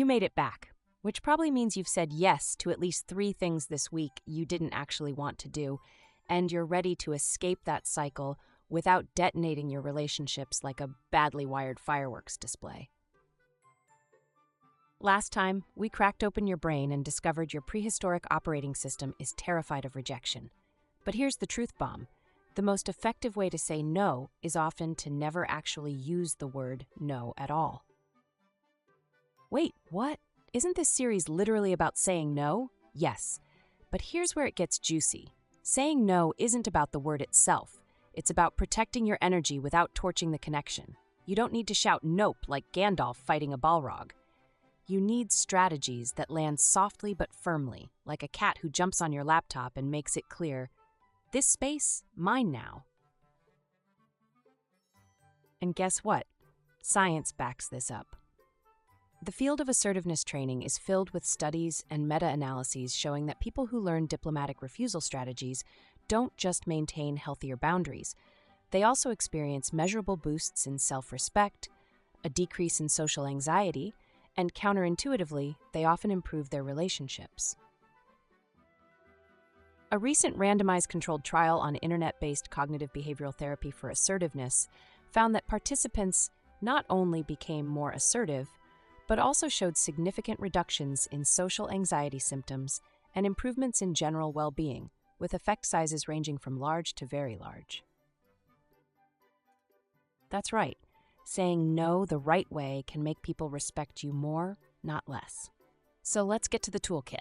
You made it back, which probably means you've said yes to at least 3 things this week you didn't actually want to do, and you're ready to escape that cycle without detonating your relationships like a badly wired fireworks display. Last time, we cracked open your brain and discovered your prehistoric operating system is terrified of rejection. But here's the truth bomb. The most effective way to say no is often to never actually use the word no at all. Wait, what? Isn't this series literally about saying no? Yes. But here's where it gets juicy. Saying no isn't about the word itself. It's about protecting your energy without torching the connection. You don't need to shout nope like Gandalf fighting a Balrog. You need strategies that land softly but firmly, like a cat who jumps on your laptop and makes it clear, this space, mine now. And guess what? Science backs this up. The field of assertiveness training is filled with studies and meta-analyses showing that people who learn diplomatic refusal strategies don't just maintain healthier boundaries. They also experience measurable boosts in self-respect, a decrease in social anxiety, and counterintuitively, they often improve their relationships. A recent randomized controlled trial on internet-based cognitive behavioral therapy for assertiveness found that participants not only became more assertive, but also showed significant reductions in social anxiety symptoms and improvements in general well-being, with effect sizes ranging from large to very large. That's right. Saying no the right way can make people respect you more, not less. So let's get to the toolkit.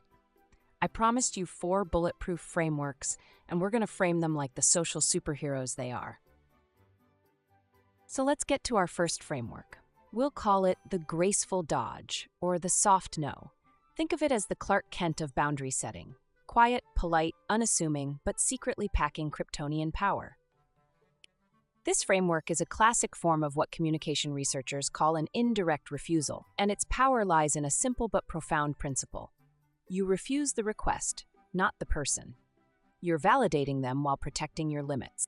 I promised you 4 bulletproof frameworks, and we're going to frame them like the social superheroes they are. So let's get to our first framework. We'll call it the Graceful Dodge, or the soft no. Think of it as the Clark Kent of boundary setting. Quiet, polite, unassuming, but secretly packing Kryptonian power. This framework is a classic form of what communication researchers call an indirect refusal, and its power lies in a simple but profound principle. You refuse the request, not the person. You're validating them while protecting your limits.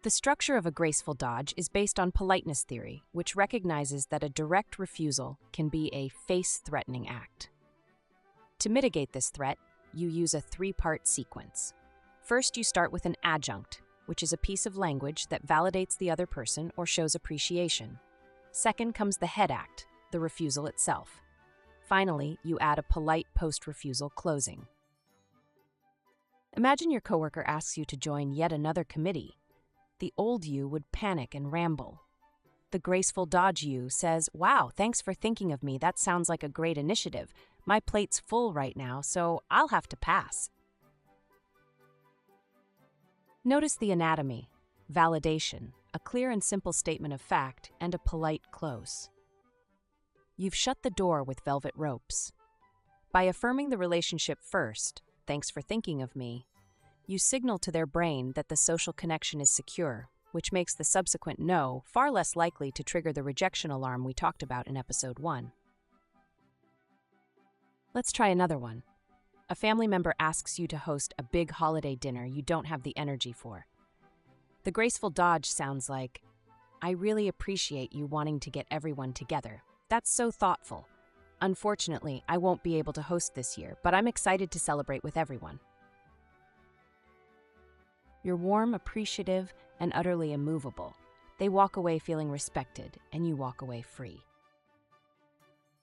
The structure of a graceful dodge is based on politeness theory, which recognizes that a direct refusal can be a face-threatening act. To mitigate this threat, you use a 3-part sequence. First, you start with an adjunct, which is a piece of language that validates the other person or shows appreciation. Second comes the head act, the refusal itself. Finally, you add a polite post-refusal closing. Imagine your coworker asks you to join yet another committee. The old you would panic and ramble. The graceful dodge you says, "Wow, thanks for thinking of me. That sounds like a great initiative. My plate's full right now, so I'll have to pass." Notice the anatomy, validation, a clear and simple statement of fact, and a polite close. You've shut the door with velvet ropes. By affirming the relationship first, "Thanks for thinking of me," you signal to their brain that the social connection is secure, which makes the subsequent no far less likely to trigger the rejection alarm we talked about in episode 1. Let's try another one. A family member asks you to host a big holiday dinner you don't have the energy for. The graceful dodge sounds like, "I really appreciate you wanting to get everyone together. That's so thoughtful. Unfortunately, I won't be able to host this year, but I'm excited to celebrate with everyone." You're warm, appreciative, and utterly immovable. They walk away feeling respected, and you walk away free.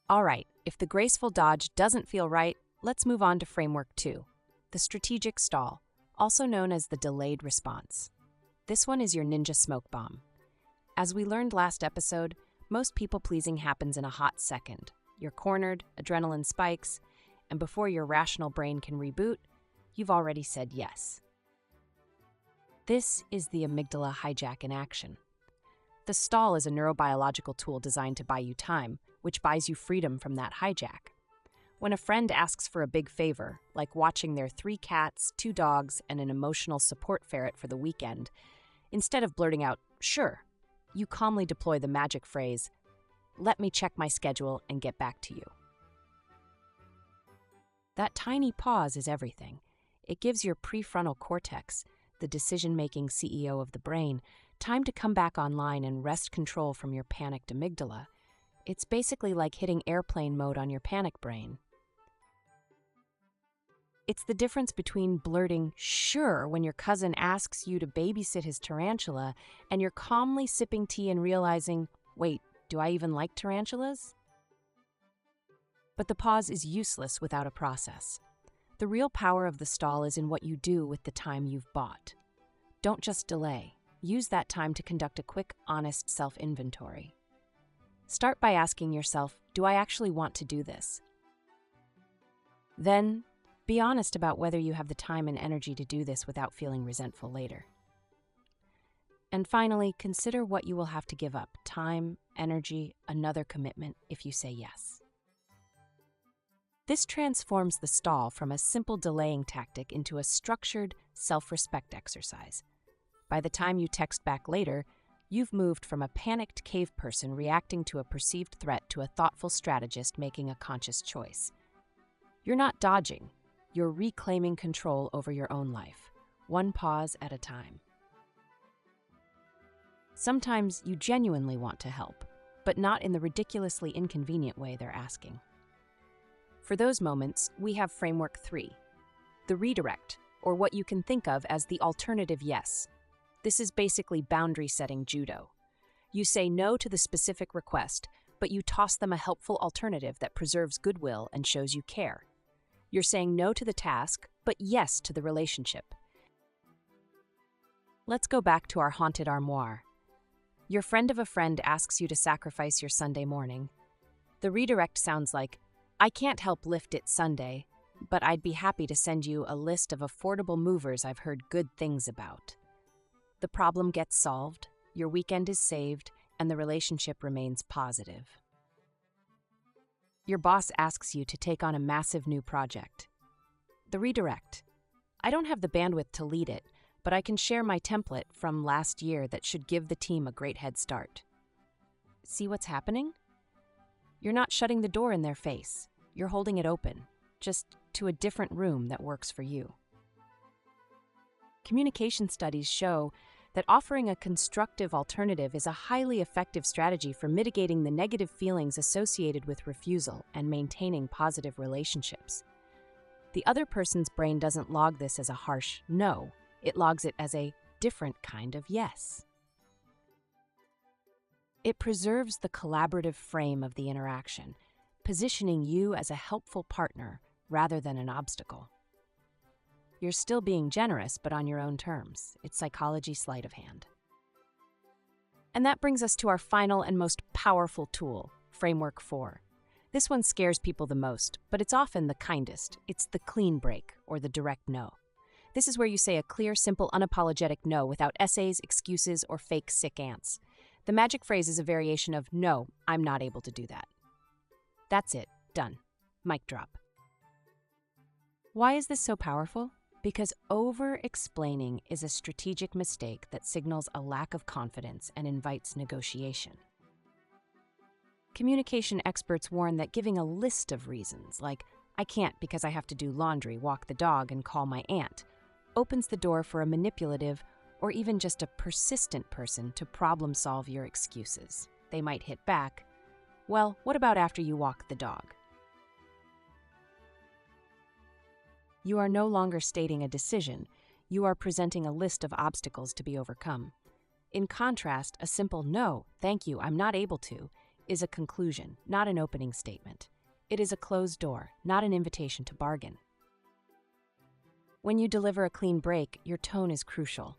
All right, if the graceful dodge doesn't feel right, let's move on to framework 2, the strategic stall, also known as the delayed response. This one is your ninja smoke bomb. As we learned last episode, most people-pleasing happens in a hot second. You're cornered, adrenaline spikes, and before your rational brain can reboot, you've already said yes. This is the amygdala hijack in action. The stall is a neurobiological tool designed to buy you time, which buys you freedom from that hijack. When a friend asks for a big favor, like watching their 3 cats, 2 dogs, and an emotional support ferret for the weekend, instead of blurting out, "Sure," you calmly deploy the magic phrase, "Let me check my schedule and get back to you." That tiny pause is everything. It gives your prefrontal cortex, the decision-making CEO of the brain, time to come back online and wrest control from your panicked amygdala. It's basically like hitting airplane mode on your panic brain. It's the difference between blurting "sure" when your cousin asks you to babysit his tarantula and you're calmly sipping tea and realizing, wait, do I even like tarantulas? But the pause is useless without a process. The real power of the stall is in what you do with the time you've bought. Don't just delay. Use that time to conduct a quick, honest self-inventory. Start by asking yourself, do I actually want to do this? Then, be honest about whether you have the time and energy to do this without feeling resentful later. And finally, consider what you will have to give up: time, energy, another commitment if you say yes. This transforms the stall from a simple delaying tactic into a structured, self-respect exercise. By the time you text back later, you've moved from a panicked cave person reacting to a perceived threat to a thoughtful strategist making a conscious choice. You're not dodging. You're reclaiming control over your own life, one pause at a time. Sometimes you genuinely want to help, but not in the ridiculously inconvenient way they're asking. For those moments, we have Framework 3, the redirect, or what you can think of as the alternative yes. This is basically boundary-setting judo. You say no to the specific request, but you toss them a helpful alternative that preserves goodwill and shows you care. You're saying no to the task, but yes to the relationship. Let's go back to our haunted armoire. Your friend of a friend asks you to sacrifice your Sunday morning. The redirect sounds like, I can't help lift it Sunday, but I'd be happy to send you a list of affordable movers I've heard good things about. The problem gets solved, your weekend is saved, and the relationship remains positive. Your boss asks you to take on a massive new project. The redirect. I don't have the bandwidth to lead it, but I can share my template from last year that should give the team a great head start. See what's happening? You're not shutting the door in their face. You're holding it open, just to a different room that works for you. Communication studies show that offering a constructive alternative is a highly effective strategy for mitigating the negative feelings associated with refusal and maintaining positive relationships. The other person's brain doesn't log this as a harsh no, it logs it as a different kind of yes. It preserves the collaborative frame of the interaction, positioning you as a helpful partner rather than an obstacle. You're still being generous, but on your own terms. It's psychology sleight of hand. And that brings us to our final and most powerful tool, Framework 4. This one scares people the most, but it's often the kindest. It's the clean break, or the direct no. This is where you say a clear, simple, unapologetic no without essays, excuses, or fake sick ants. The magic phrase is a variation of, no, I'm not able to do that. That's it. Done. Mic drop. Why is this so powerful? Because over-explaining is a strategic mistake that signals a lack of confidence and invites negotiation. Communication experts warn that giving a list of reasons, like, I can't because I have to do laundry, walk the dog, and call my aunt, opens the door for a manipulative or even just a persistent person to problem-solve your excuses. They might hit back, well, what about after you walk the dog? You are no longer stating a decision, you are presenting a list of obstacles to be overcome. In contrast, a simple no, thank you, I'm not able to, is a conclusion, not an opening statement. It is a closed door, not an invitation to bargain. When you deliver a clean break, your tone is crucial.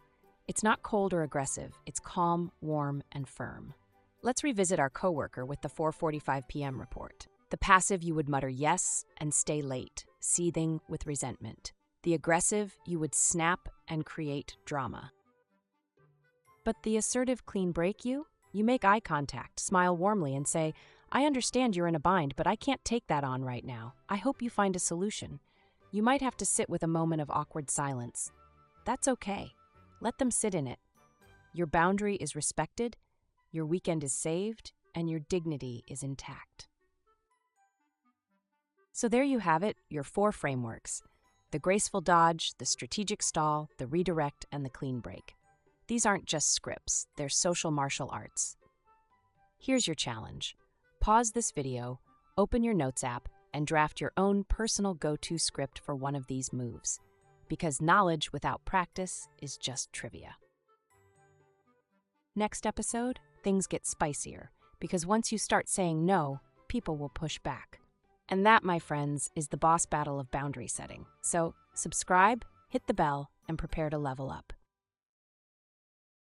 It's not cold or aggressive, it's calm, warm, and firm. Let's revisit our coworker with the 4:45 p.m. report. The passive, you would mutter yes and stay late, seething with resentment. The aggressive, you would snap and create drama. But the assertive clean break you make eye contact, smile warmly, and say, I understand you're in a bind, but I can't take that on right now. I hope you find a solution. You might have to sit with a moment of awkward silence. That's okay. Let them sit in it. Your boundary is respected, your weekend is saved, and your dignity is intact. So there you have it, your 4 frameworks: the graceful dodge, the strategic stall, the redirect, and the clean break. These aren't just scripts, they're social martial arts. Here's your challenge. Pause this video, open your Notes app, and draft your own personal go-to script for one of these moves. Because knowledge without practice is just trivia. Next episode, things get spicier, because once you start saying no, people will push back. And that, my friends, is the boss battle of boundary setting. So subscribe, hit the bell, and prepare to level up.